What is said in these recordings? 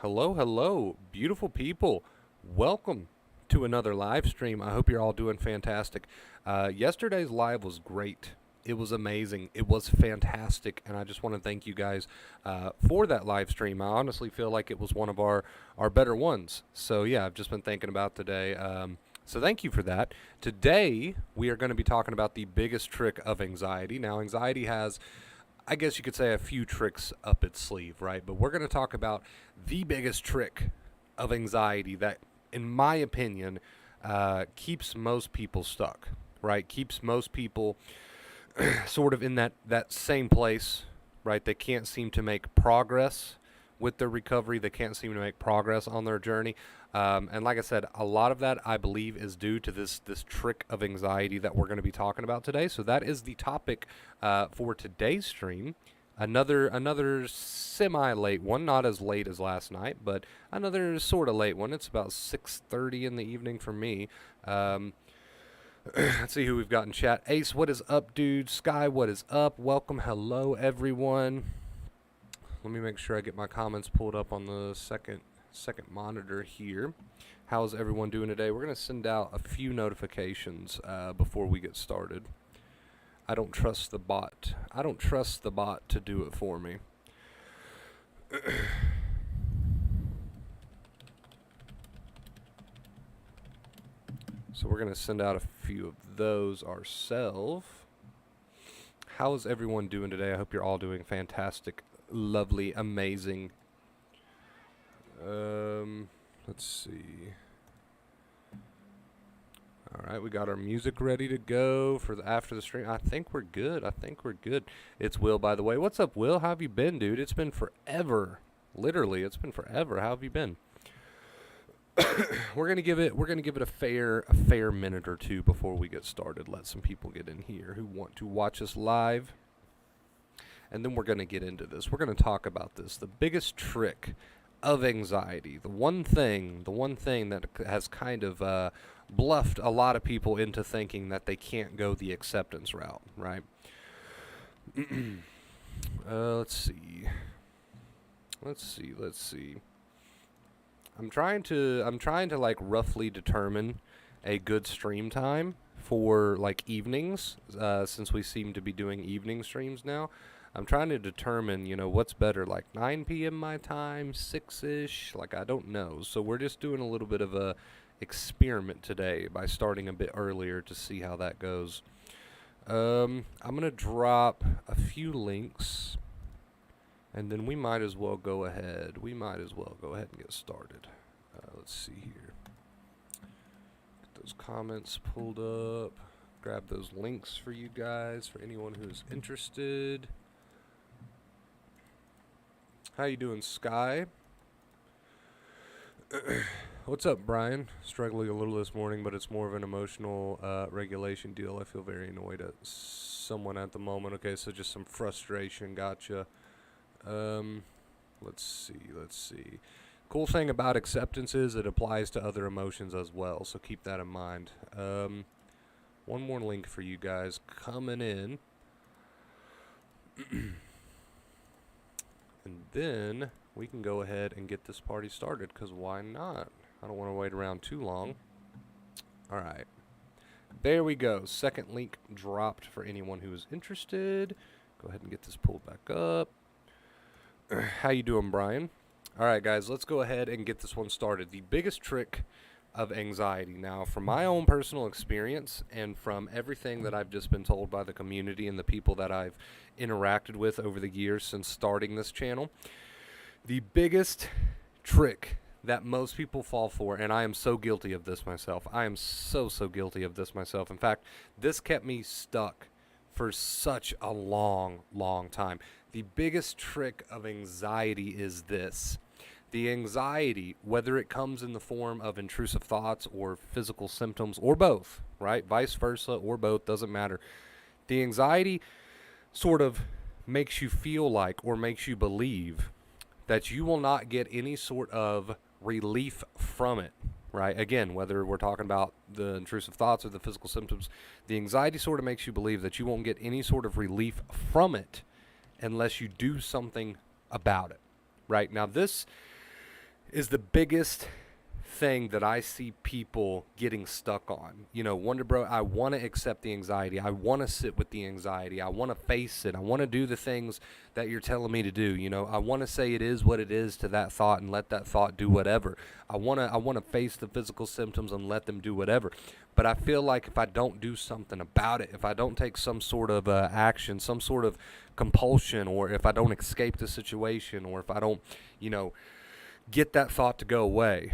Hello, hello, beautiful people. Welcome to another live stream. I hope you're all doing fantastic. Yesterday's live was great. It was amazing. It was fantastic, and I just want to thank you guys for that live stream. I honestly feel like it was one of our better ones. So yeah, I've just been thinking about today. So thank you for that. Today we are going to be talking about the biggest trick of anxiety. Now, anxiety has, I guess you could say, a few tricks up its sleeve, right? But we're going to talk about the biggest trick of anxiety that, in my opinion, keeps most people stuck, right? Keeps most people sort of in that same place, right? They can't seem to make progress with their recovery. They can't seem to make progress on their journey. And like I said, a lot of that, I believe, is due to this trick of anxiety that we're going to be talking about today. So that is the topic for today's stream. Another semi-late one, not as late as last night, but another sort of late one. It's about 6:30 in the evening for me. Let's see who we've got in chat. Ace, what is up, dude? Sky, what is up? Welcome. Hello, everyone. Let me make sure I get my comments pulled up on the second monitor here. How's everyone doing today? We're going to send out a few notifications before we get started. I don't trust the bot. I don't trust the bot to do it for me. So we're going to send out a few of those ourselves. How is everyone doing today? I hope you're all doing fantastic, lovely, amazing. Let's see. All right, we got our music ready to go for after the stream. I think we're good. It's Will, by the way. What's up, Will? How have you been, dude? It's been forever. Literally, it's been forever. How have you been? We're gonna give it a fair minute or two before we get started. Let some people get in here who want to watch us live, and then we're gonna get into this. We're gonna talk about this, the biggest trick of anxiety, the one thing that has kind of bluffed a lot of people into thinking that they can't go the acceptance route, right? Let's see. I'm trying to like roughly determine a good stream time for like evenings, since we seem to be doing evening streams now. I'm trying to determine, what's better, like 9 p.m. my time, 6-ish, like I don't know. So we're just doing a little bit of a experiment today by starting a bit earlier to see how that goes. I'm going to drop a few links, and then we might as well go ahead. And get started. Let's see here. Get those comments pulled up. Grab those links for you guys, for anyone who's interested. How you doing, Sky? What's up, Brian? Struggling a little this morning, but it's more of an emotional regulation deal. I feel very annoyed at someone at the moment. Okay, so just some frustration. Gotcha. Let's see. Cool thing about acceptance is it applies to other emotions as well, so keep that in mind. One more link for you guys coming in. And then we can go ahead and get this party started, because why not? I don't want to wait around too long. All right. There we go. Second link dropped for anyone who is interested. Go ahead and get this pulled back up. How you doing, Brian? All right, guys, let's go ahead and get this one started. The biggest trick of anxiety. Now, from my own personal experience and from everything that I've just been told by the community and the people that I've interacted with over the years since starting this channel, the biggest trick that most people fall for, and I am so guilty of this myself. I am so guilty of this myself. In fact, this kept me stuck for such a long time. The biggest trick of anxiety is this. The anxiety, whether it comes in the form of intrusive thoughts or physical symptoms or both, right? Vice versa or both, doesn't matter. The anxiety sort of makes you feel like, or makes you believe, that you will not get any sort of relief from it, right? Again, whether we're talking about the intrusive thoughts or the physical symptoms, the anxiety sort of makes you believe that you won't get any sort of relief from it unless you do something about it, right? Now, this is the biggest thing that I see people getting stuck on. You know, Wonder Bro, I want to accept the anxiety. I want to sit with the anxiety. I want to face it. I want to do the things that you're telling me to do. You know, I want to say it is what it is to that thought and let that thought do whatever. I want to face the physical symptoms and let them do whatever. But I feel like if I don't do something about it, if I don't take some sort of action, some sort of compulsion, or if I don't escape the situation, or if I don't, you know, get that thought to go away,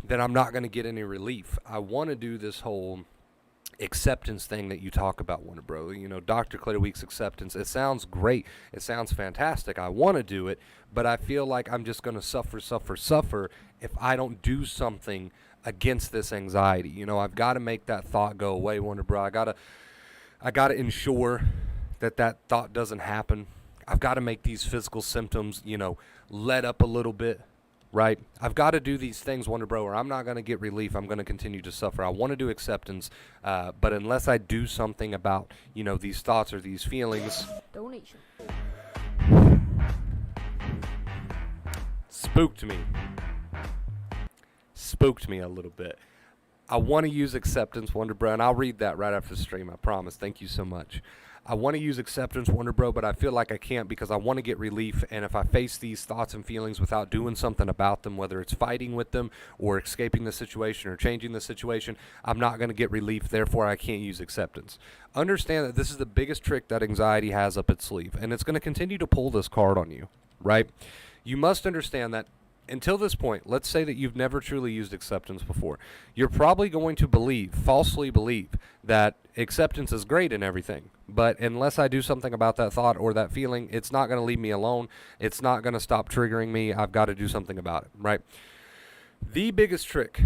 then I'm not going to get any relief. I want to do this whole acceptance thing that you talk about, Wonder Bro. You know, Dr. Clay Week's acceptance. It sounds great. It sounds fantastic. I want to do it, but I feel like I'm just going to suffer if I don't do something against this anxiety. You know, I've got to make that thought go away, Wonder Bro. I got to ensure that thought doesn't happen. I've got to make these physical symptoms, you know, let up a little bit. Right? I've got to do these things, Wonder Bro, or I'm not going to get relief. I'm going to continue to suffer. I want to do acceptance, but unless I do something about, you know, these thoughts or these feelings. Donation. Spooked me a little bit. I want to use acceptance, Wonder Bro, and I'll read that right after the stream, I promise. Thank you so much. I want to use acceptance, Wonder Bro, but I feel like I can't because I want to get relief, and if I face these thoughts and feelings without doing something about them, whether it's fighting with them or escaping the situation or changing the situation, I'm not going to get relief, therefore I can't use acceptance. Understand that this is the biggest trick that anxiety has up its sleeve, and it's going to continue to pull this card on you, right? You must understand that until this point, let's say that you've never truly used acceptance before. You're probably going to falsely believe, that acceptance is great and everything. But unless I do something about that thought or that feeling, it's not going to leave me alone. It's not going to stop triggering me. I've got to do something about it, right? The biggest trick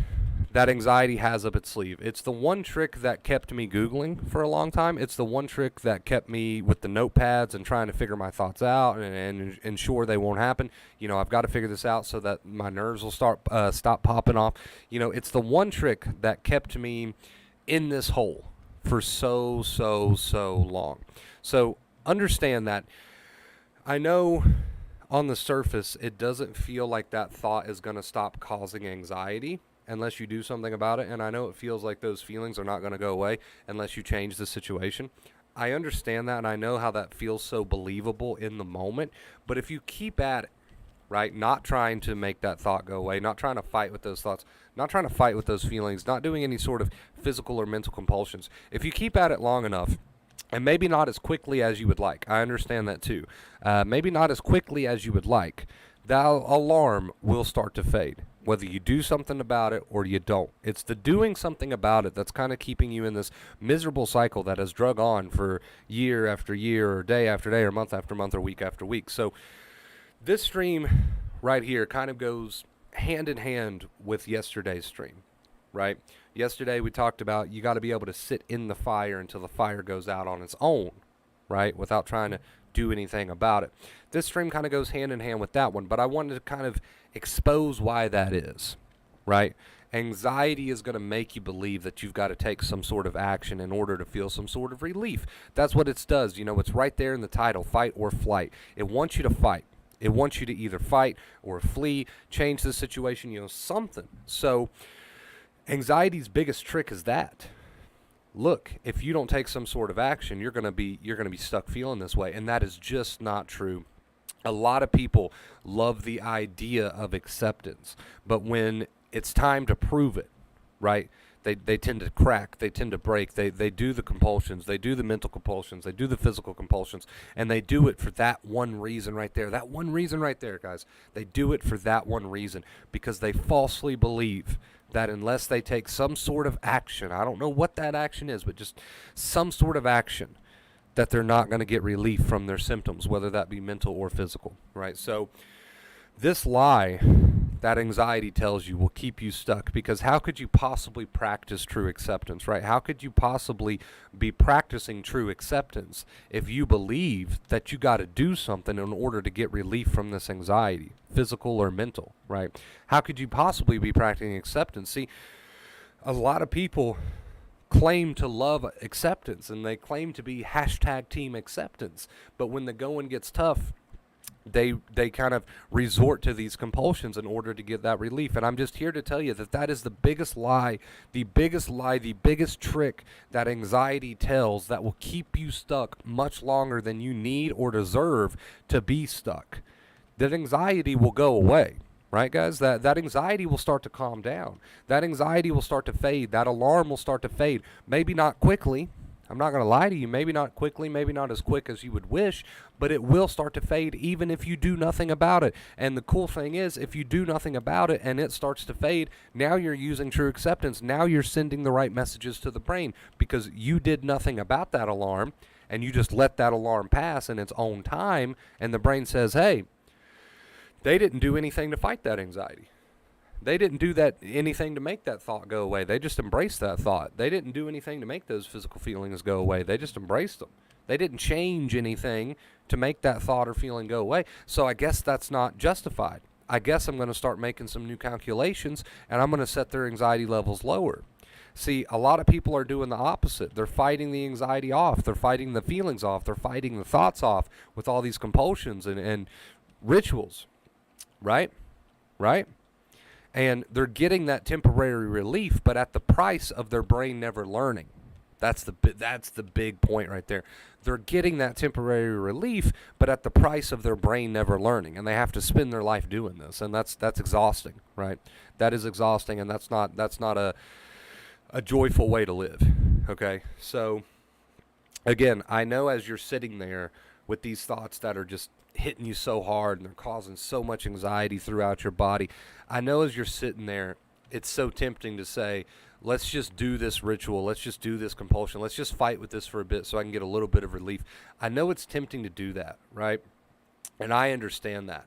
that anxiety has up its sleeve, it's the one trick that kept me Googling for a long time. It's the one trick that kept me with the notepads and trying to figure my thoughts out and ensure they won't happen. You know, I've got to figure this out so that my nerves will stop popping off. You know, it's the one trick that kept me in this hole for so long. So understand that I know on the surface it doesn't feel like that thought is going to stop causing anxiety unless you do something about it, and I know it feels like those feelings are not going to go away unless you change the situation. I understand that, and I know how that feels so believable in the moment, but if you keep at it, right, not trying to make that thought go away, not trying to fight with those thoughts, not trying to fight with those feelings, not doing any sort of physical or mental compulsions, if you keep at it long enough, and maybe not as quickly as you would like, I understand that too, maybe not as quickly as you would like, that alarm will start to fade, whether you do something about it or you don't. It's the doing something about it that's kind of keeping you in this miserable cycle that has drug on for year after year or day after day or month after month or week after week. So this stream right here kind of goes hand in hand with yesterday's stream, right? Yesterday we talked about you got to be able to sit in the fire until the fire goes out on its own, right, without trying to do anything about it. This stream kind of goes hand in hand with that one, but I wanted to kind of expose why that is, right? Anxiety is going to make you believe that you've got to take some sort of action in order to feel some sort of relief. That's what it does. You know, it's right there in the title, fight or flight. It wants you to fight. It wants you to either fight or flee, change the situation, you know, something. So anxiety's biggest trick is that. Look, if you don't take some sort of action, you're going to be stuck feeling this way, and that is just not true. A lot of people love the idea of acceptance, but when it's time to prove it, right, they tend to crack, they tend to break, they do the compulsions, they do the mental compulsions, they do the physical compulsions, and they do it for that one reason right there. That one reason right there, guys. They do it for that one reason because they falsely believe that unless they take some sort of action, I don't know what that action is, but just some sort of action, that they're not going to get relief from their symptoms, whether that be mental or physical, right? So this lie that anxiety tells you will keep you stuck, because how could you possibly practice true acceptance, right? How could you possibly be practicing true acceptance if you believe that you got to do something in order to get relief from this anxiety, physical or mental, right? How could you possibly be practicing acceptance? See, a lot of people claim to love acceptance and they claim to be #team acceptance, but when the going gets tough, They kind of resort to these compulsions in order to get that relief. And I'm just here to tell you that that is the biggest lie, the biggest trick that anxiety tells that will keep you stuck much longer than you need or deserve to be stuck. That anxiety will go away. Right, guys? That anxiety will start to calm down. That anxiety will start to fade. That alarm will start to fade. Maybe not quickly. I'm not going to lie to you. Maybe not quickly. Maybe not as quick as you would wish. But it will start to fade even if you do nothing about it. And the cool thing is, if you do nothing about it and it starts to fade, now you're using true acceptance. Now you're sending the right messages to the brain because you did nothing about that alarm and you just let that alarm pass in its own time. And the brain says, hey, they didn't do anything to fight that anxiety. They didn't do anything to make that thought go away. They just embraced that thought. They didn't do anything to make those physical feelings go away. They just embraced them. They didn't change anything to make that thought or feeling go away. So I guess that's not justified. I guess I'm going to start making some new calculations, and I'm going to set their anxiety levels lower. See, a lot of people are doing the opposite. They're fighting the anxiety off. They're fighting the feelings off. They're fighting the thoughts off with all these compulsions and rituals. Right? And they're getting that temporary relief, but at the price of their brain never learning. That's the big point right there. They're getting that temporary relief, but at the price of their brain never learning, and they have to spend their life doing this, and that's exhausting, right? That is exhausting, and that's not a joyful way to live. Okay, so again, I know as you're sitting there with these thoughts that are just hitting you so hard and they're causing so much anxiety throughout your body, I know as you're sitting there, it's so tempting to say, let's just do this ritual, let's just do this compulsion, let's just fight with this for a bit so I can get a little bit of relief. I know it's tempting to do that, right? And I understand that.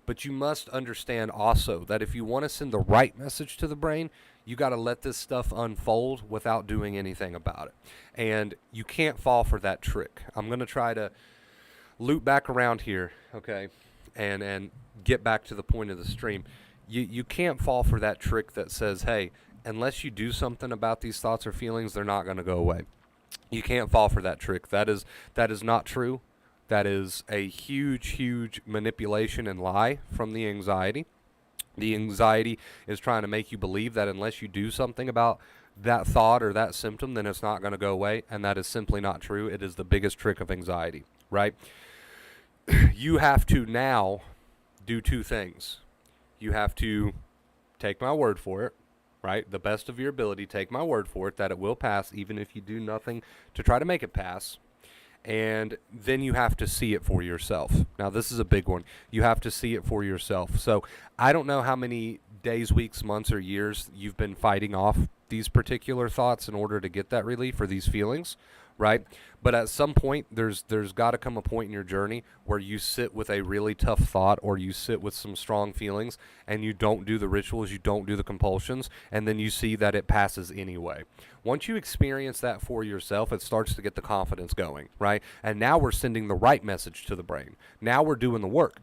But you must understand also that if you want to send the right message to the brain, you got to let this stuff unfold without doing anything about it. And you can't fall for that trick. I'm going to try to loop back around here, okay, and get back to the point of the stream. You can't fall for that trick that says, hey, unless you do something about these thoughts or feelings, they're not going to go away. You can't fall for that trick. That is not true. That is a huge manipulation and lie from the anxiety. The anxiety is trying to make you believe that unless you do something about that thought or that symptom, then it's not going to go away, and that is simply not true. It is the biggest trick of anxiety, right? You have to now do two things. You have to take my word for it, right? The best of your ability, take my word for it that it will pass, even if you do nothing to try to make it pass. And then you have to see it for yourself. Now, this is a big one. You have to see it for yourself. So I don't know how many days, weeks, months, or years you've been fighting off these particular thoughts in order to get that relief or these feelings, right? But at some point, there's got to come a point in your journey where you sit with a really tough thought or you sit with some strong feelings and you don't do the rituals, you don't do the compulsions, and then you see that it passes anyway. Once you experience that for yourself, it starts to get the confidence going, right? And now we're sending the right message to the brain. Now we're doing the work.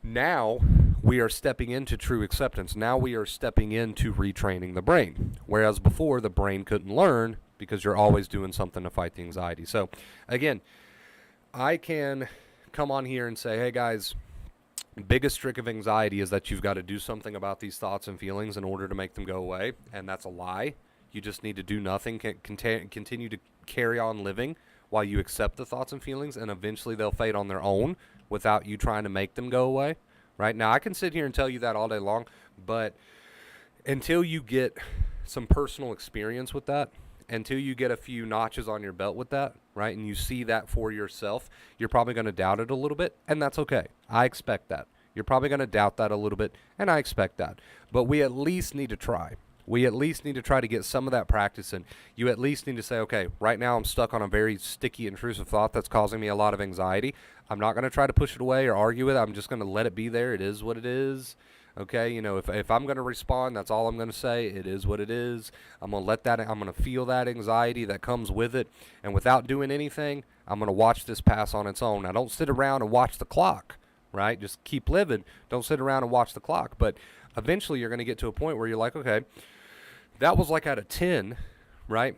Now we are stepping into true acceptance. Now we are stepping into retraining the brain. Whereas before, the brain couldn't learn because you're always doing something to fight the anxiety. So again, I can come on here and say, hey guys, biggest trick of anxiety is that you've got to do something about these thoughts and feelings in order to make them go away. And that's a lie. You just need to do nothing, continue to carry on living while you accept the thoughts and feelings, and eventually they'll fade on their own without you trying to make them go away. Right now, I can sit here and tell you that all day long, but until you get some personal experience with that, until you get a few notches on your belt with that, right, and you see that for yourself, you're probably going to doubt it a little bit, and that's okay. I expect that. You're probably going to doubt that a little bit, and I expect that. But we at least need to try. We at least need to try to get some of that practice in. You at least need to say, okay, right now I'm stuck on a very sticky, intrusive thought that's causing me a lot of anxiety. I'm not going to try to push it away or argue with it. I'm just going to let it be there. It is what it is. Okay, you know, if I'm going to respond, that's all I'm going to say. It is what it is. I'm going to feel that anxiety that comes with it. And without doing anything, I'm going to watch this pass on its own. Now, don't sit around and watch the clock, right? Just keep living. Don't sit around and watch the clock. But eventually you're going to get to a point where you're like, okay, that was like out of 10, right?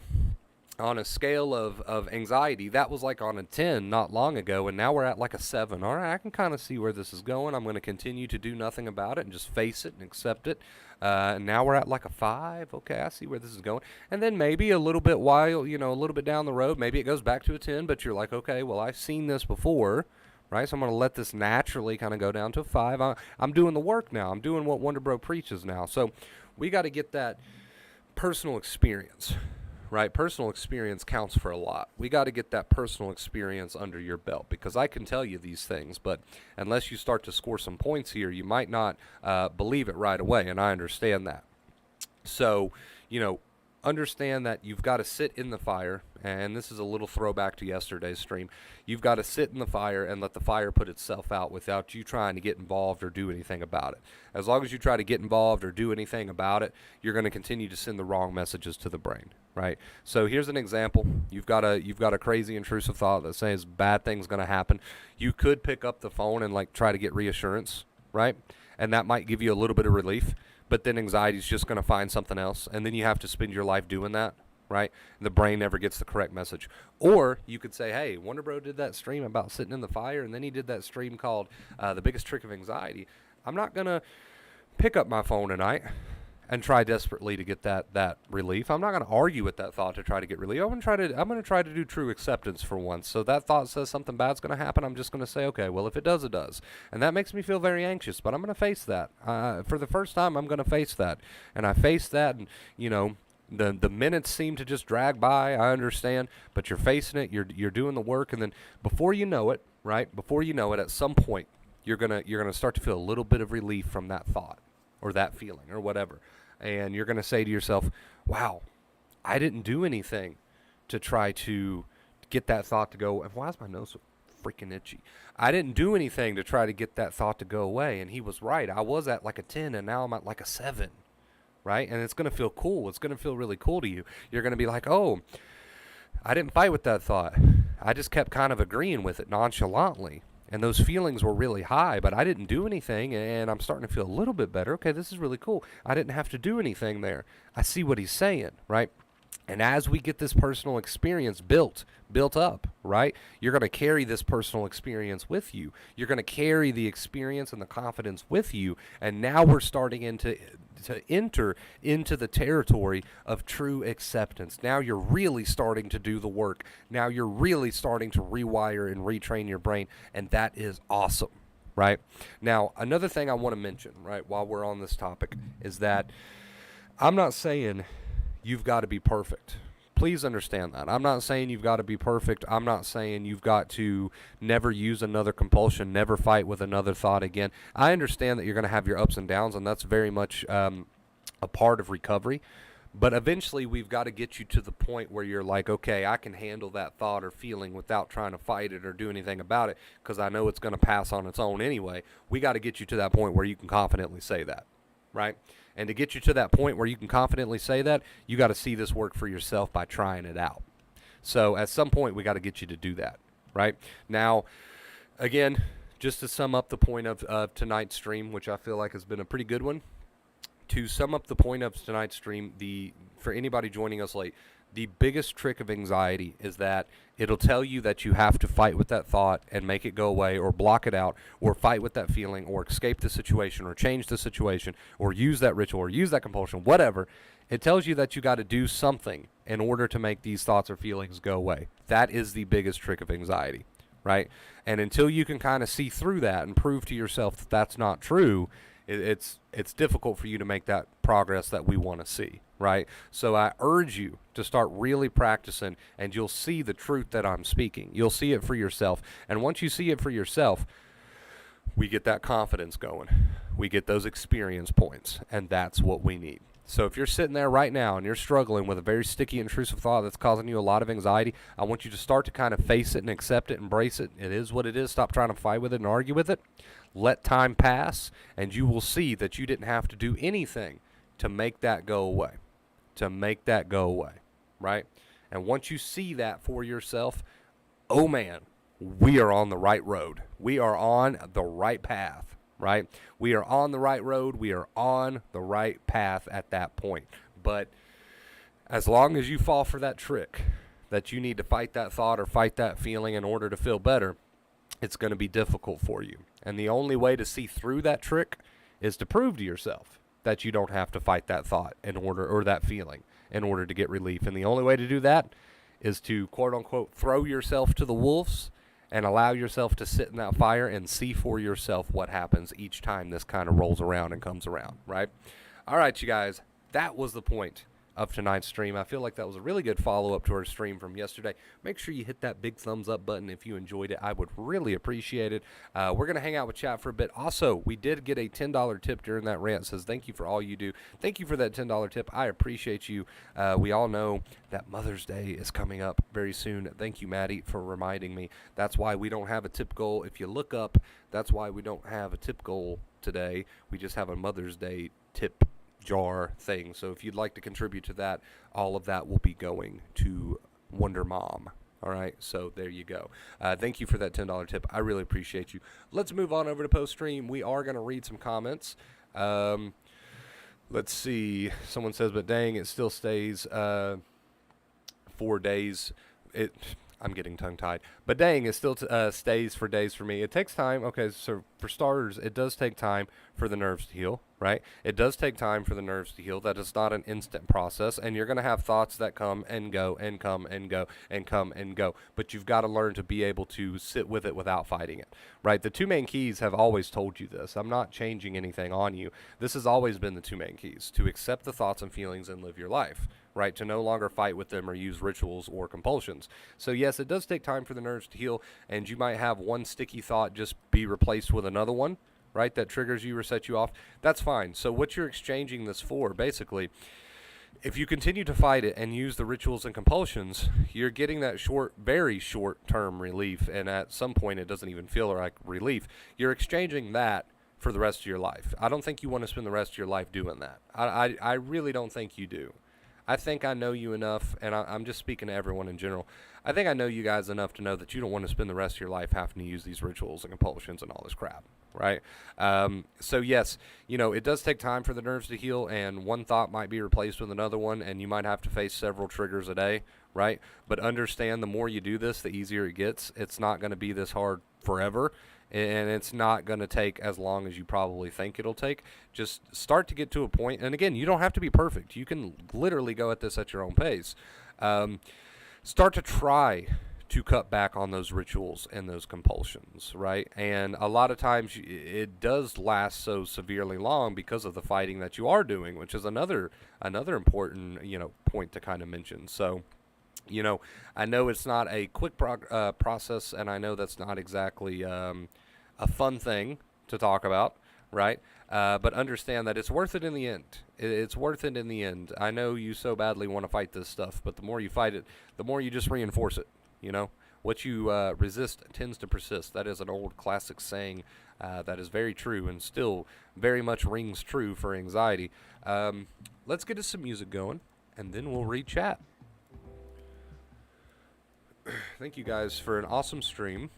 on a scale of anxiety, that was like on a 10 not long ago, and now we're at like a 7. All right, I can kind of see where this is going. I'm going to continue to do nothing about it and just face it and accept it. Now we're at like a 5. Okay, I see where this is going. And then maybe a little bit a little bit down the road, maybe it goes back to a 10, but you're like, okay, well, I've seen this before, right? So I'm going to let this naturally kind of go down to a 5. I'm doing the work now. I'm doing what Wonder Bro preaches now. So we got to get that personal experience. Right? Personal experience counts for a lot. We got to get that personal experience under your belt, because I can tell you these things, but unless you start to score some points here, you might not believe it right away, and I understand that. So, understand that you've got to sit in the fire, and this is a little throwback to yesterday's stream. You've got to sit in the fire and let the fire put itself out without you trying to get involved or do anything about it. As long as you try to get involved or do anything about it, you're going to continue to send the wrong messages to the brain, right? So here's an example. You've got a crazy intrusive thought that says bad things going to happen. You could pick up the phone and like try to get reassurance, right? And that might give you a little bit of relief. But then anxiety is just going to find something else, and then you have to spend your life doing that, right? And the brain never gets the correct message. Or you could say, hey, Wonder Bro did that stream about sitting in the fire, and then he did that stream called The Biggest Trick of Anxiety. I'm not going to pick up my phone tonight and try desperately to get that relief. I'm not going to argue with that thought to try to get relief. I'm going to try to do true acceptance for once. So that thought says something bad's going to happen. I'm just going to say, okay, well, if it does, it does. And that makes me feel very anxious, but I'm going to face that. For the first time, I'm going to face that. And I face that, and, the minutes seem to just drag by. I understand, but you're facing it. You're doing the work, and then before you know it, right? Before you know it, at some point, you're gonna start to feel a little bit of relief from that thought or that feeling or whatever. And you're going to say to yourself, wow, I didn't do anything to try to get that thought to go. Why is my nose so freaking itchy? I didn't do anything to try to get that thought to go away. And he was right. I was at like a 10, and now I'm at like a 7, right? And it's going to feel cool. It's going to feel really cool to you. You're going to be like, oh, I didn't fight with that thought. I just kept kind of agreeing with it nonchalantly. And those feelings were really high, but I didn't do anything, and I'm starting to feel a little bit better. Okay, this is really cool. I didn't have to do anything there. I see what he's saying, right? And as we get this personal experience built up, right, you're going to carry this personal experience with you. You're going to carry the experience and the confidence with you, and now we're starting to enter into the territory of true acceptance. Now you're really starting to do the work. Now you're really starting to rewire and retrain your brain, and that is awesome, right? Now, another thing I want to mention, right, while we're on this topic, is that I'm not saying you've got to be perfect. Please understand that. I'm not saying you've got to be perfect. I'm not saying you've got to never use another compulsion, never fight with another thought again. I understand that you're going to have your ups and downs, and that's very much a part of recovery. But eventually we've got to get you to the point where you're like, okay, I can handle that thought or feeling without trying to fight it or do anything about it, because I know it's going to pass on its own anyway. We got to get you to that point where you can confidently say that, right? And to get you to that point where you can confidently say that, you got to see this work for yourself by trying it out. So at some point, we got to get you to do that, right? Now, again, just to sum up the point of tonight's stream, which I feel like has been a pretty good one, to sum up the point of tonight's stream, for anybody joining us late, the biggest trick of anxiety is that it'll tell you that you have to fight with that thought and make it go away, or block it out, or fight with that feeling, or escape the situation, or change the situation, or use that ritual, or use that compulsion, whatever. It tells you that you got to do something in order to make these thoughts or feelings go away. That is the biggest trick of anxiety, right? And until you can kind of see through that and prove to yourself that that's not true, it's difficult for you to make that progress that we want to see, right? So I urge you to start really practicing, and you'll see the truth that I'm speaking. You'll see it for yourself. And once you see it for yourself, we get that confidence going. We get those experience points, and that's what we need. So if you're sitting there right now and you're struggling with a very sticky, intrusive thought that's causing you a lot of anxiety, I want you to start to kind of face it and accept it, embrace it. It is what it is. Stop trying to fight with it and argue with it. Let time pass, and you will see that you didn't have to do anything to make that go away. To make that go away, right? And once you see that for yourself, oh man, we are on the right road. We are on the right path, right? We are on the right road. We are on the right path at that point. But as long as you fall for that trick, that you need to fight that thought or fight that feeling in order to feel better, it's going to be difficult for you. And the only way to see through that trick is to prove to yourself that you don't have to fight that thought in order, or that feeling, in order to get relief. And the only way to do that is to, quote unquote, throw yourself to the wolves and allow yourself to sit in that fire and see for yourself what happens each time this kind of rolls around and comes around, right? All right, you guys, that was the point of tonight's stream. I feel like that was a really good follow-up to our stream from yesterday. Make sure you hit that big thumbs up button if you enjoyed it. I would really appreciate it. We're going to hang out with chat for a bit. Also, we did get a $10 tip during that rant. It says, thank you for all you do. Thank you for that $10 tip. I appreciate you. We all know that Mother's Day is coming up very soon. Thank you, Maddie, for reminding me. That's why we don't have a tip goal. If you look up, that's why we don't have a tip goal today. We just have a Mother's Day tip jar thing. So if you'd like to contribute to that, all of that will be going to Wonder Mom. All right, so there you go. Thank you for that $10 tip. I really appreciate you. Let's move on over to post stream. We are going to read some comments. Let's see. Someone says, but dang, it still stays 4 days. I'm getting tongue-tied. But dang, it still stays for days for me. It takes time. Okay, so for starters, it does take time for the nerves to heal, right? It does take time for the nerves to heal. That is not an instant process, and you're going to have thoughts that come and go and come and go and come and go. But you've got to learn to be able to sit with it without fighting it, right? The two main keys have always told you this. I'm not changing anything on you. This has always been the two main keys: to accept the thoughts and feelings and live your life, right? To no longer fight with them or use rituals or compulsions. So yes, it does take time for the nerves to heal, and you might have one sticky thought just be replaced with another one, right, that triggers you or sets you off. That's fine. So what you're exchanging this for, basically, if you continue to fight it and use the rituals and compulsions, you're getting that very short-term relief, and at some point it doesn't even feel like relief. You're exchanging that for the rest of your life. I don't think you want to spend the rest of your life doing that. I really don't think you do. I think I know you enough, and I'm just speaking to everyone in general. I think I know you guys enough to know that you don't want to spend the rest of your life having to use these rituals and compulsions and all this crap, right? So yes, you know, it does take time for the nerves to heal, and one thought might be replaced with another one, and you might have to face several triggers a day, right? But understand, the more you do this, the easier it gets. It's not going to be this hard forever, and it's not going to take as long as you probably think it'll take. Just start to get to a point, and again, you don't have to be perfect. You can literally go at this at your own pace. Start to try to cut back on those rituals and those compulsions, right? And a lot of times it does last so severely long because of the fighting that you are doing, which is another important, you know, point to kind of mention. So, you know, I know it's not a quick process, and I know that's not exactly a fun thing to talk about, right? But understand that it's worth it in the end. It's worth it in the end. I know you so badly want to fight this stuff, but the more you fight it, the more you just reinforce it, you know? What you resist tends to persist. That is an old classic saying that is very true and still very much rings true for anxiety. Let's get us some music going, and then we'll read chat. Thank you guys for an awesome stream.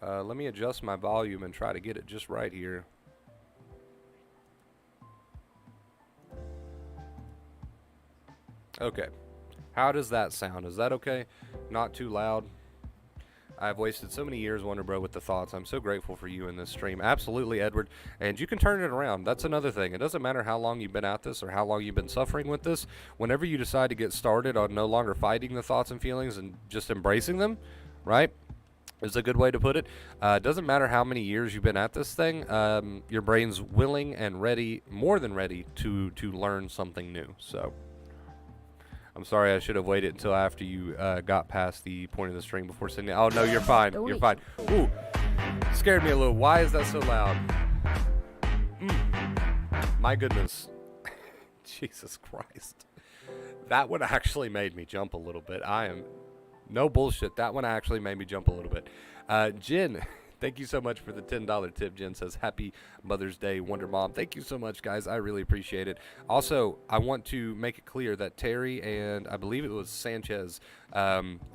Let me adjust my volume and try to get it just right here. Okay. How does that sound? Is that okay? Not too loud? I've wasted so many years, Wonder Bro, with the thoughts. I'm so grateful for you in this stream. Absolutely, Edward. And you can turn it around. That's another thing. It doesn't matter how long you've been at this or how long you've been suffering with this. Whenever you decide to get started on no longer fighting the thoughts and feelings and just embracing them, right, is a good way to put it. It doesn't matter how many years you've been at this thing. Your brain's willing and ready, more than ready, to learn something new. So I'm sorry, I should have waited until after you got past the point of the stream before sending it. Oh, no, you're fine. You're fine. Ooh, scared me a little. Why is that so loud? My goodness. Jesus Christ. That one actually made me jump a little bit. No bullshit. That one actually made me jump a little bit. Jen, thank you so much for the $10 tip. Jen says, happy Mother's Day, Wonder Mom. Thank you so much, guys. I really appreciate it. Also, I want to make it clear that Terry and I believe it was Sanchez,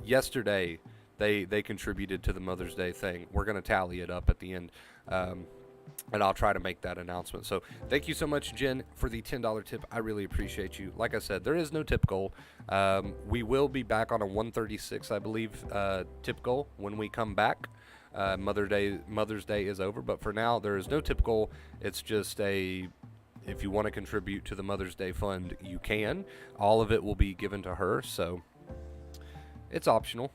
yesterday, they contributed to the Mother's Day thing. We're going to tally it up at the end. and I'll try to make that announcement. So thank you so much, Jen, for the $10 tip. I really appreciate you. Like I said, there is no tip goal. We will be back on a 136, I believe, tip goal when we come back. Mother's Day is over, but for now, there is no tip goal. It's just if you want to contribute to the Mother's Day fund, you can. All of it will be given to her, so it's optional.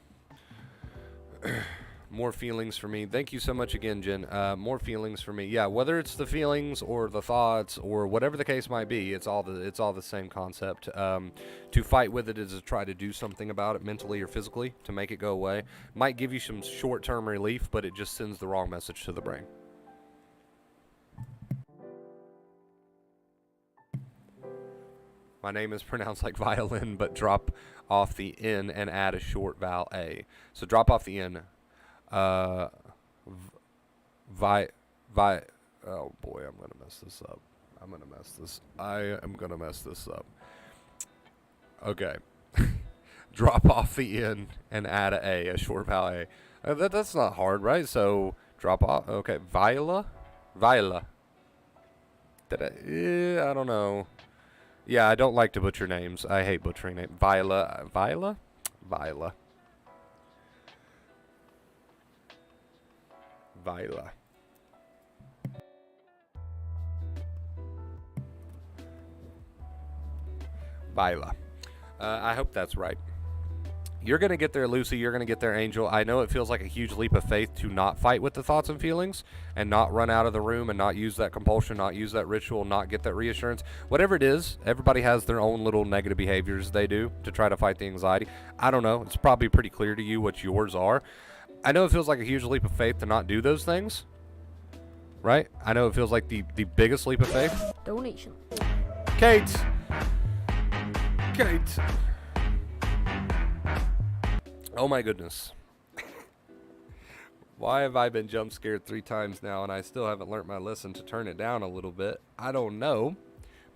More feelings for me. Thank you so much again, Jen. More feelings for me. Yeah, whether it's the feelings or the thoughts or whatever the case might be, it's all the same concept. To fight with it is to try to do something about it mentally or physically to make it go away. Might give you some short-term relief, but it just sends the wrong message to the brain. My name is pronounced like violin, but drop off the N and add a short vowel A. So drop off the N. Oh boy, I'm gonna mess this up. I am gonna mess this up. Okay. Drop off the N and add a short vowel A. That's not hard, right? So drop off. Okay, Viola. I don't know. Yeah, I don't like to butcher names. I hate butchering names. Viola. I hope that's right. You're going to get there, Lucy. You're going to get there, Angel. I know it feels like a huge leap of faith to not fight with the thoughts and feelings and not run out of the room and not use that compulsion, not use that ritual, not get that reassurance. Whatever it is, everybody has their own little negative behaviors they do to try to fight the anxiety. I don't know. It's probably pretty clear to you what yours are. I know it feels like a huge leap of faith to not do those things, right? I know it feels like the biggest leap of faith. Donation. Kate. Oh my goodness. Why have I been jump scared 3 times now and I still haven't learned my lesson to turn it down a little bit? I don't know.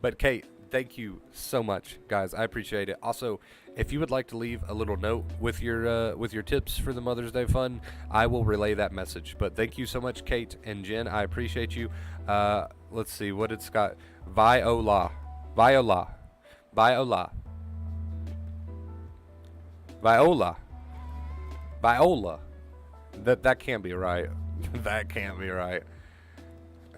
But Kate, thank you so much, guys. I appreciate it. Also, if you would like to leave a little note with your tips for the Mother's Day fund, I will relay that message. But thank you so much, Kate and Jen. I appreciate you. Let's see. What did Scott? Viola. That can't be right. That can't be right.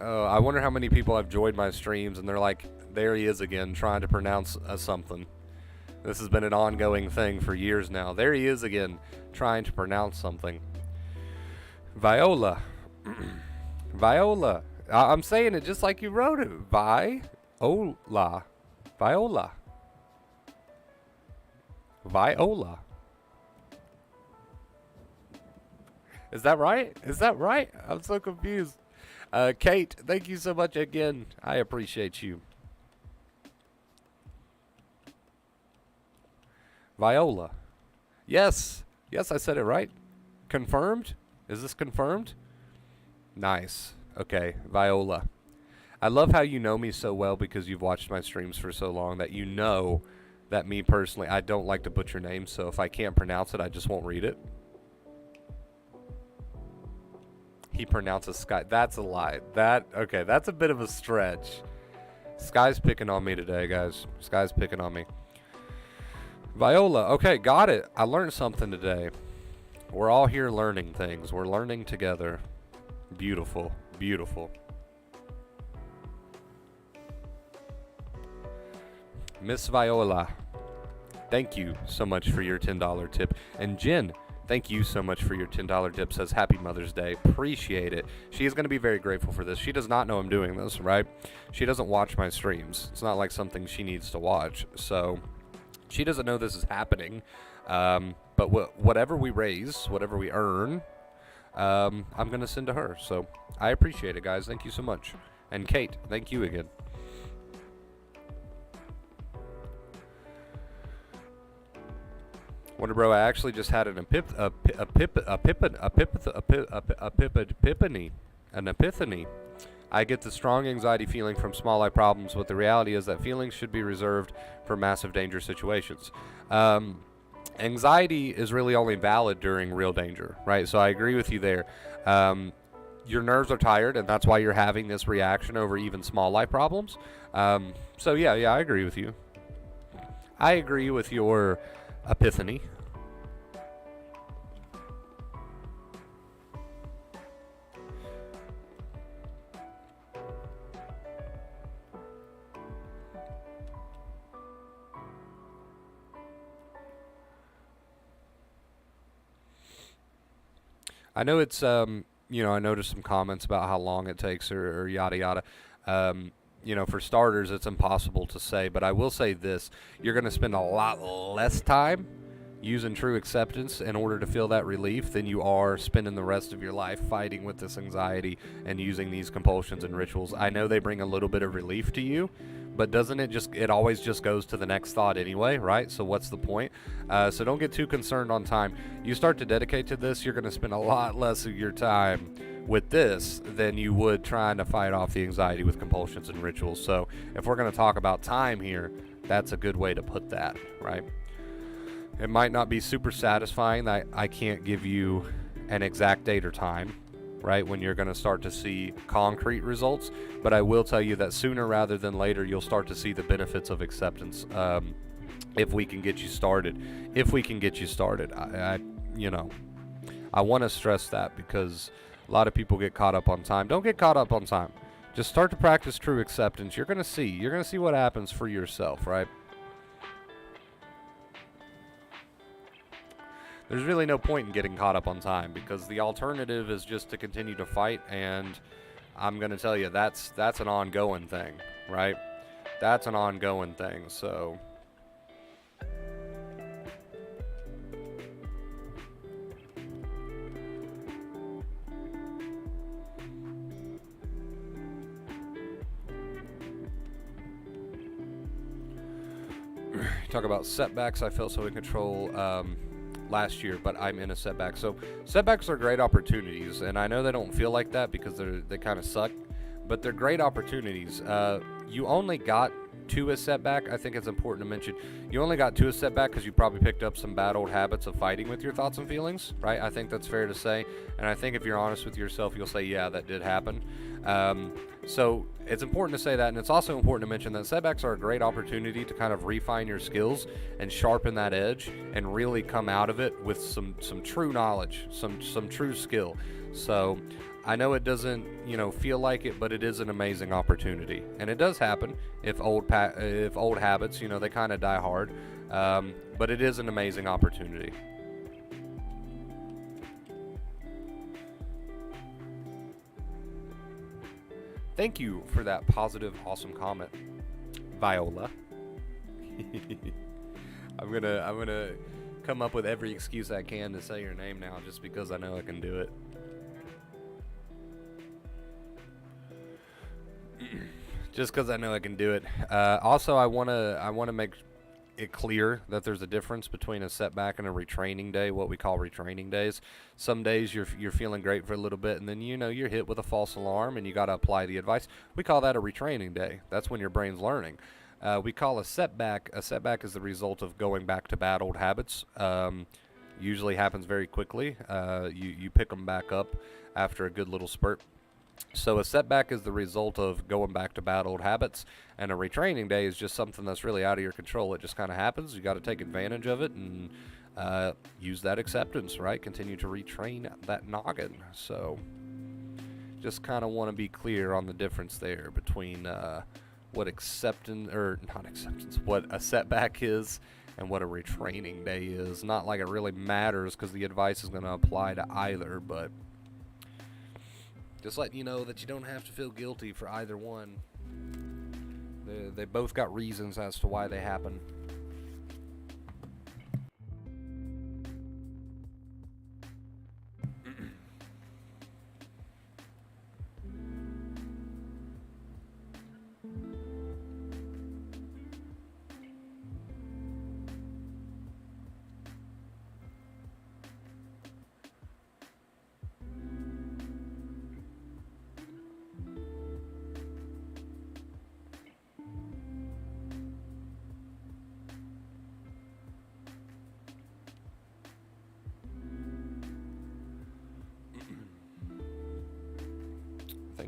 I wonder how many people have joined my streams and they're like, there he is again trying to pronounce something. This has been an ongoing thing for years now. There he is again trying to pronounce something. Viola. I'm saying it just like you wrote it. Viola. Is that right? I'm so confused. Kate, thank you so much again. I appreciate you. Viola. Yes, I said it right. Confirmed? Is this confirmed? Nice. Okay, Viola. I love how you know me so well because you've watched my streams for so long that you know that me personally, I don't like to butcher names, so if I can't pronounce it, I just won't read it. He pronounces Sky. That's a lie. Okay, that's a bit of a stretch. Sky's picking on me today, guys. Sky's picking on me. Viola. Okay, got it. I learned something today. We're all here learning things. We're learning together. Beautiful. Miss Viola, thank you so much for your $10 tip. And Jen, thank you so much for your $10 tip. Says Happy Mother's Day. Appreciate it. She is going to be very grateful for this. She does not know I'm doing this, right? She doesn't watch my streams. It's not like something she needs to watch. So she doesn't know this is happening. But whatever we raise, whatever we earn, I'm going to send to her. So I appreciate it, guys. Thank you so much. And Kate, thank you again. Wonder Bro, I actually just had an epiphany. I get the strong anxiety feeling from small eye problems, but the reality is that feelings should be reserved for massive danger situations. Anxiety is really only valid during real danger, right? So I agree with you there. your nerves are tired, and that's why you're having this reaction over even small life problems. So yeah, I agree with you. I agree with your epiphany. I know it's I noticed some comments about how long it takes or yada yada. For starters, it's impossible to say, but I will say this: you're going to spend a lot less time using true acceptance in order to feel that relief than you are spending the rest of your life fighting with this anxiety and using these compulsions and rituals. I know they bring a little bit of relief to you, but doesn't it always just goes to the next thought anyway, right? So what's the point? So don't get too concerned on time. You start to dedicate to this, you're going to spend a lot less of your time with this than you would trying to fight off the anxiety with compulsions and rituals. So if we're going to talk about time here, that's a good way to put that, right? It might not be super satisfying. I can't give you an exact date or time, right, when you're going to start to see concrete results, but I will tell you that sooner rather than later you'll start to see the benefits of acceptance if we can get you started. I want to stress that because a lot of people get caught up on time. Don't get caught up on time. Just start to practice true acceptance. You're going to see what happens for yourself, right? There's really no point in getting caught up on time because the alternative is just to continue to fight, and I'm going to tell you that's an ongoing thing, right? That's an ongoing thing, so talk about setbacks. I felt so in control last year, but I'm in a setback. So setbacks are great opportunities, and I know they don't feel like that because they kind of suck, but they're great opportunities. You only got to a setback. I think it's important to mention you only got to a setback because you probably picked up some bad old habits of fighting with your thoughts and feelings, right? I think that's fair to say, and I think if you're honest with yourself, you'll say, yeah, that did happen. So it's important to say that, and it's also important to mention that setbacks are a great opportunity to kind of refine your skills and sharpen that edge and really come out of it with some true knowledge, some true skill. So I know it doesn't, feel like it, but it is an amazing opportunity, and it does happen if old habits, they kind of die hard. But it is an amazing opportunity. Thank you for that positive, awesome comment, Viola. I'm gonna come up with every excuse I can to say your name now, just because I know I can do it. Just because I know I can do it. Also, I wanna make it clear that there's a difference between a setback and a retraining day, what we call retraining days. Some days you're feeling great for a little bit, and then you're hit with a false alarm and you got to apply the advice. We call that a retraining day. That's when your brain's learning. We call a setback is the result of going back to bad old habits. Usually happens very quickly. You pick them back up after a good little spurt. So a setback is the result of going back to bad old habits, and a retraining day is just something that's really out of your control. It just kind of happens. You got to take advantage of it and use that acceptance, right? Continue to retrain that noggin. So just kind of want to be clear on the difference there between what what a setback is and what a retraining day is. Not like it really matters because the advice is going to apply to either, but just letting you know that you don't have to feel guilty for either one. They both got reasons as to why they happen.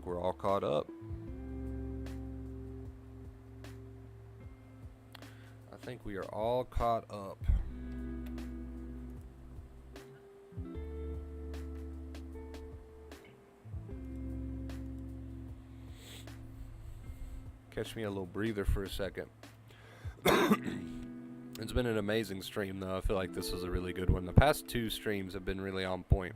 think we're all caught up. I think we are all caught up. Catch me a little breather for a second. It's been an amazing stream, though. I feel like this was a really good one. The past 2 streams have been really on point.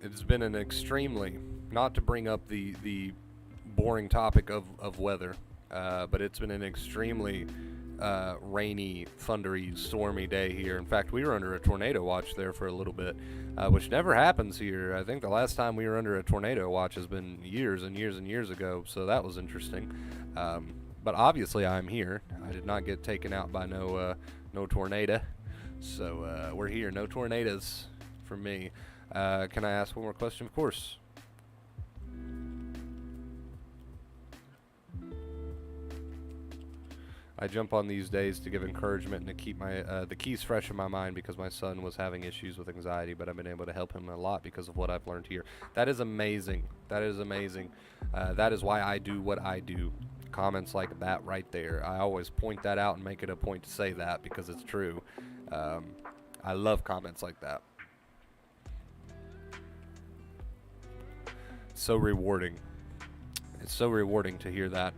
It's been an extremely, not to bring up the boring topic of weather, but it's been an extremely rainy, thundery, stormy day here. In fact, we were under a tornado watch there for a little bit, which never happens here. I think the last time we were under a tornado watch has been years and years and years ago, so that was interesting. But obviously I'm here. I did not get taken out by no tornado, so we're here. No tornadoes for me. Can I ask one more question? Of course. I jump on these days to give encouragement and to keep my the keys fresh in my mind, because my son was having issues with anxiety, but I've been able to help him a lot because of what I've learned here. That is amazing. That is amazing. That is why I do what I do. Comments like that right there. I always point that out and make it a point to say that because it's true. I love comments like that. So rewarding. It's so rewarding to hear that.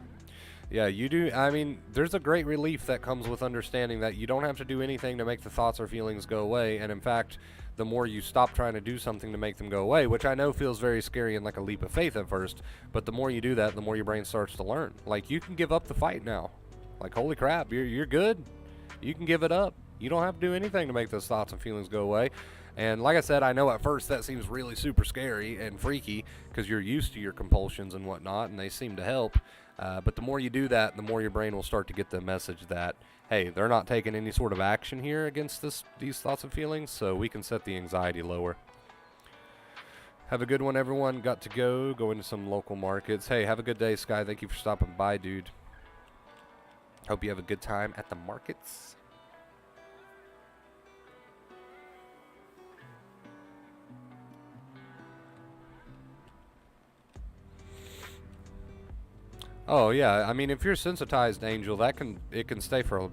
Yeah, you do. I mean, there's a great relief that comes with understanding that you don't have to do anything to make the thoughts or feelings go away. And in fact, the more you stop trying to do something to make them go away, which I know feels very scary and like a leap of faith at first, but the more you do that, the more your brain starts to learn. Like, you can give up the fight now. Like, holy crap, you're good. You can give it up. You don't have to do anything to make those thoughts and feelings go away. And like I said, I know at first that seems really super scary and freaky because you're used to your compulsions and whatnot, and they seem to help. But the more you do that, the more your brain will start to get the message that, hey, they're not taking any sort of action here against these thoughts and feelings, so we can set the anxiety lower. Have a good one, everyone. Got to go into some local markets. Hey, have a good day, Sky. Thank you for stopping by, dude. Hope you have a good time at the markets. Oh yeah, I mean, if you're sensitized, Angel, it can stay for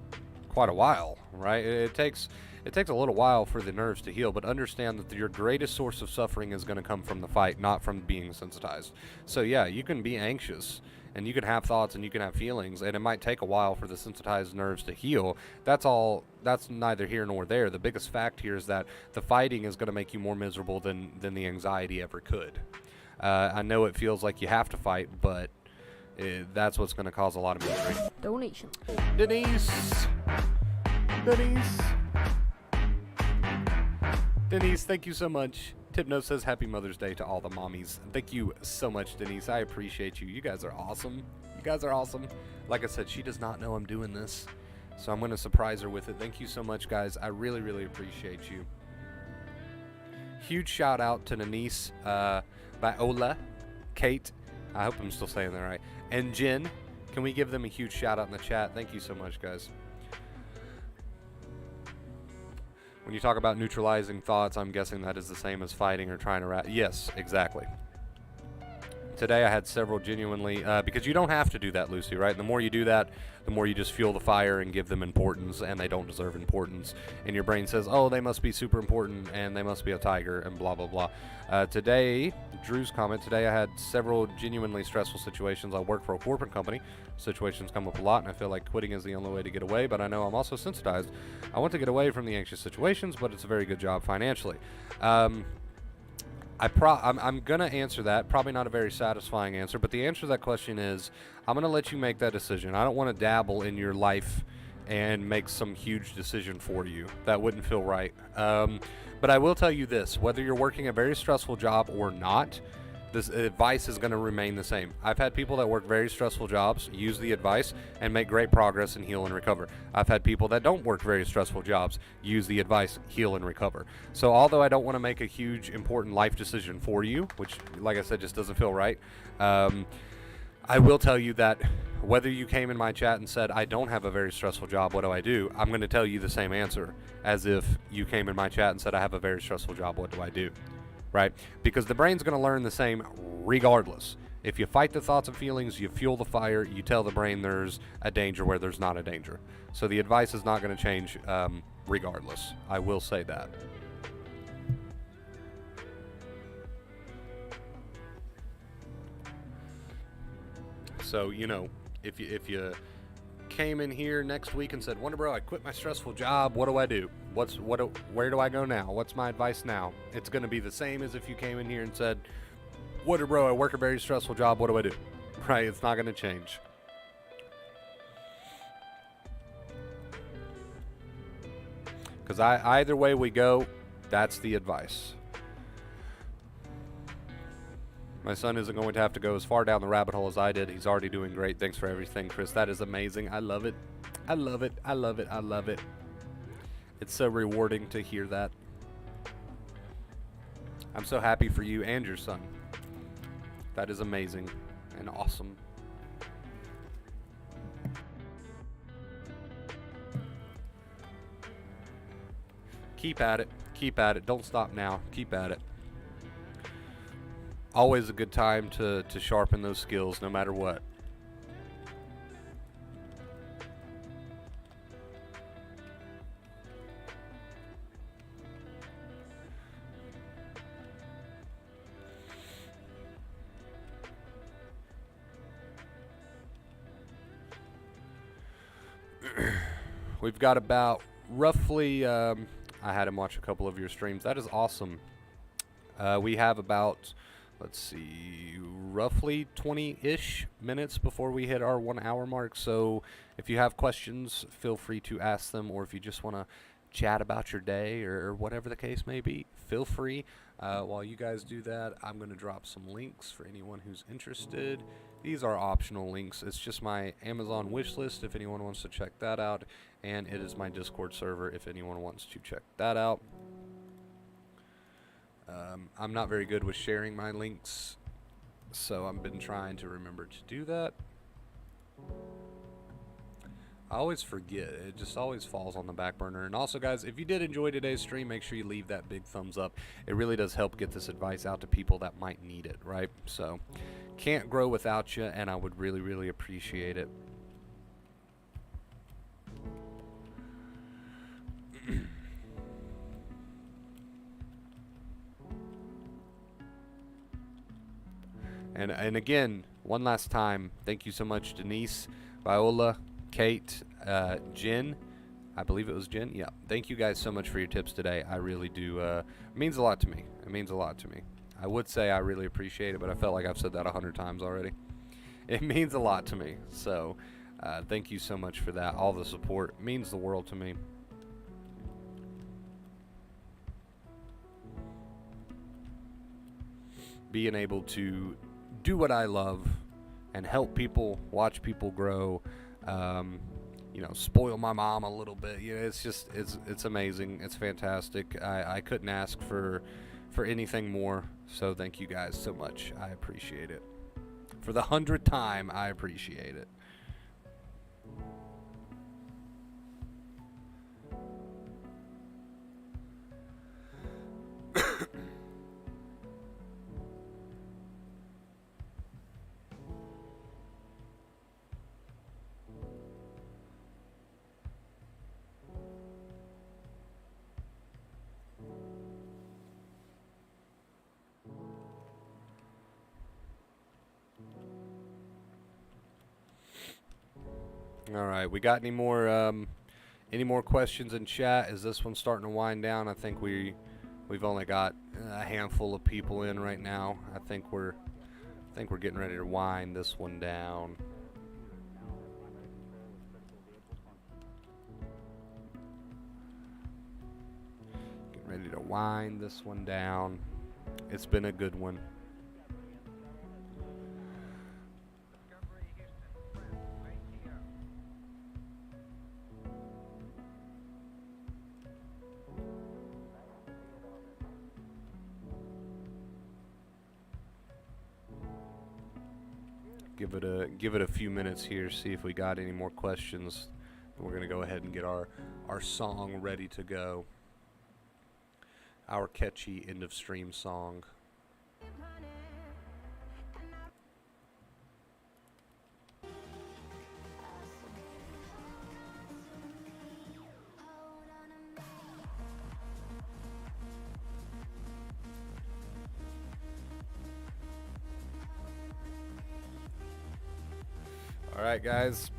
quite a while, right? It takes a little while for the nerves to heal, but understand that your greatest source of suffering is going to come from the fight, not from being sensitized. So yeah, you can be anxious, and you can have thoughts, and you can have feelings, and it might take a while for the sensitized nerves to heal. That's neither here nor there. The biggest fact here is that the fighting is going to make you more miserable than the anxiety ever could. I know it feels like you have to fight, but that's what's going to cause a lot of misery. Donation. Denise, thank you so much. Tipno says Happy Mother's Day to all the mommies. Thank you so much, Denise. I appreciate you. You guys are awesome. Like I said, she does not know I'm doing this, so I'm going to surprise her with it. Thank you so much, guys. I really, really appreciate you. Huge shout out to Denise, Viola, Kate, I hope I'm still saying that right, and Jen. Can we give them a huge shout out in the chat? Thank you so much, guys. When you talk about neutralizing thoughts, I'm guessing that is the same as fighting or trying to yes, exactly. Today I had several genuinely, because you don't have to do that, Lucy, right? And the more you do that, the more you just fuel the fire and give them importance, and they don't deserve importance. And your brain says, oh, they must be super important, and they must be a tiger, and blah, blah, blah. Today, Drew's comment, today I had several genuinely stressful situations. I work for a corporate company. Situations come up a lot, and I feel like quitting is the only way to get away, but I know I'm also sensitized. I want to get away from the anxious situations, but it's a very good job financially. I'm going to answer that. Probably not a very satisfying answer, but the answer to that question is I'm going to let you make that decision. I don't want to dabble in your life and make some huge decision for you. That wouldn't feel right. But I will tell you this. Whether you're working a very stressful job or not, this advice is going to remain the same. I've had people that work very stressful jobs use the advice and make great progress and heal and recover. I've had people that don't work very stressful jobs use the advice, heal and recover. So although I don't want to make a huge important life decision for you, which like I said just doesn't feel right, I will tell you that whether you came in my chat and said, I don't have a very stressful job, what do I do? I'm going to tell you the same answer as if you came in my chat and said, I have a very stressful job, what do I do? Right? Because the brain's going to learn the same regardless. If you fight the thoughts and feelings, you fuel the fire, you tell the brain there's a danger where there's not a danger. So the advice is not going to change regardless. I will say that. So, you know, if you came in here next week and said, Wonder Bro, I quit my stressful job, what do I do? Where do I go now? What's my advice now? It's going to be the same as if you came in here and said, Wonder Bro, I work a very stressful job, what do I do? Right? It's not going to change. Because either way we go, that's the advice. My son isn't going to have to go as far down the rabbit hole as I did. He's already doing great. Thanks for everything, Chris. That is amazing. I love it. I love it. I love it. I love it. It's so rewarding to hear that. I'm so happy for you and your son. That is amazing and awesome. Keep at it. Keep at it. Don't stop now. Keep at it. Always a good time to sharpen those skills, no matter what. We've got about roughly, I had him watch a couple of your streams. That is awesome. We have about, let's see, roughly 20-ish minutes before we hit our 1 hour mark. So if you have questions, feel free to ask them, or if you just want to chat about your day or whatever the case may be, feel free. While you guys do that, I'm going to drop some links for anyone who's interested. These are optional links. It's just my Amazon wish list if anyone wants to check that out, and it is my Discord server if anyone wants to check that out. I'm not very good with sharing my links, so I've been trying to remember to do that. I always forget. It just always falls on the back burner. And also, guys, if you did enjoy today's stream, make sure you leave that big thumbs up. It really does help get this advice out to people that might need it, right? So, can't grow without you, and I would really, really appreciate it. And again, one last time, thank you so much, Denise, Viola, Kate, Jen. I believe it was Jen. Yeah. Thank you guys so much for your tips today. I really do. It means a lot to me. It means a lot to me. I would say I really appreciate it, but I felt like I've said that 100 times already. It means a lot to me. So thank you so much for that. All the support means the world to me. Being able to do what I love and help people, watch people grow, you know, spoil my mom a little bit. You know, it's just, it's amazing. It's fantastic. I couldn't ask for anything more. So thank you guys so much. I appreciate it. For the 100th time, I appreciate it. All right, we got any more questions in chat? Is this one starting to wind down? I think we've only got a handful of people in right now. I think we're getting ready to wind this one down. Getting ready to wind this one down. It's been a good one. Give it a few minutes here, see if we got any more questions. We're gonna go ahead and get our song ready to go. Our catchy end of stream song. Alright guys,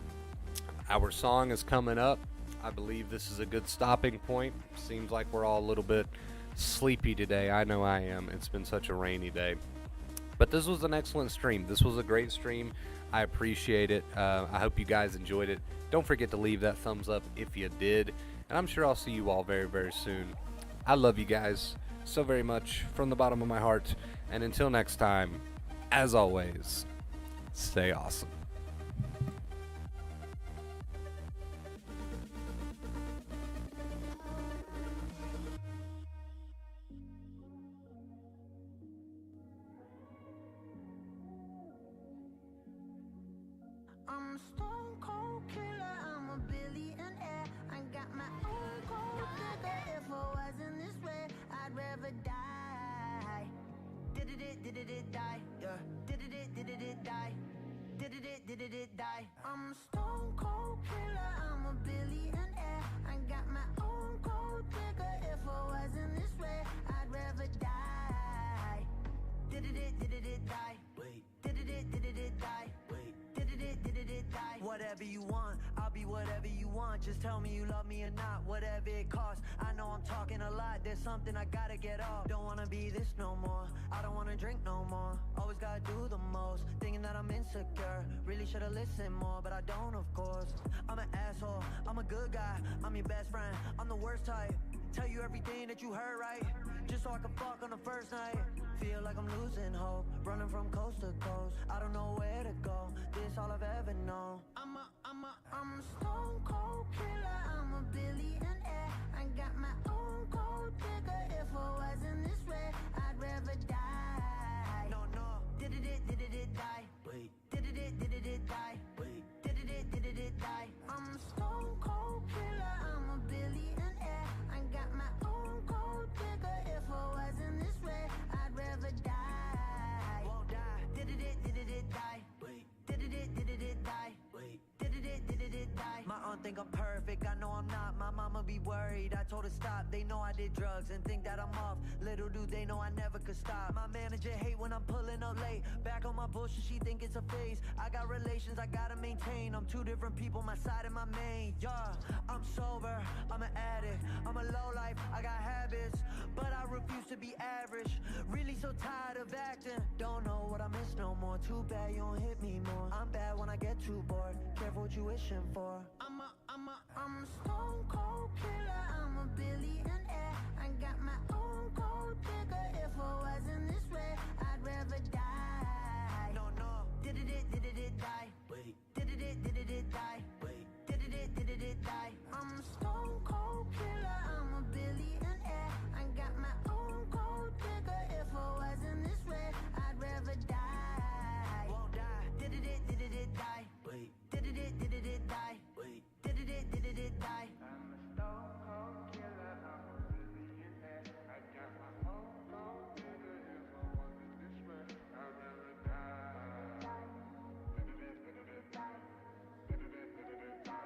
our song is coming up. I believe this is a good stopping point. Seems like we're all a little bit sleepy today. I know I am. It's been such a rainy day. But this was an excellent stream. This was a great stream. I appreciate it. I hope you guys enjoyed it. Don't forget to leave that thumbs up if you did. And I'm sure I'll see you all very, very soon. I love you guys so very much from the bottom of my heart. And until next time, as always, stay awesome. I'm a stone cold killer, I'm a billionaire. I got my own gold digger. If I wasn't this way, I'd rather die. Did it die? Yeah. Did it die? Did it die? I'm a stone cold killer, I'm a billionaire. I got my own gold digger. If I wasn't this way, I'd rather die. Did it die? Wait. Did it die? Wait. Did it die? Whatever you want, I'll be whatever you want. Just tell me you love me or not, whatever it costs. I know I'm talking a lot, there's something I gotta get off. Don't wanna be this no more, I don't wanna drink no more. Always gotta do the most, thinking that I'm insecure. Really should've listened more, but I don't of course. I'm an asshole, I'm a good guy, I'm your best friend, I'm the worst type. Tell you everything that you heard right, just so I can fuck on the first night. Feel like I'm losing hope, running from coast to coast. I don't know where to go, this all I've ever known. I'm a stone cold killer, I'm a billionaire. I got my own gold digger. If I wasn't this way, I'd rather die. No. Did it die? Wait. Did it die? Wait. Did it die? I'm a stone cold killer, I'm a billionaire. I got my own gold digger. If I wasn't this way, I'd rather die. Won't die. Did it die? Wait. Did it die? Wait. Did it die? My aunt think I'm perfect, I know I'm not. My mama be worried, I told her stop. They know I did drugs and think that I'm off. Little do they know I never could stop. My manager hate when I'm pulling up late. Back on my bullshit, she think it's a phase. I got relations I gotta maintain. I'm two different people, my side and my main. Yeah, I'm sober, I'm an addict, I'm a lowlife, I got habits, but I refuse to be average. Really so tired of acting, don't know what I miss no more. Too bad you don't hit me more. I'm bad when I get too bored, careful what you wishing for. I'm a stone cold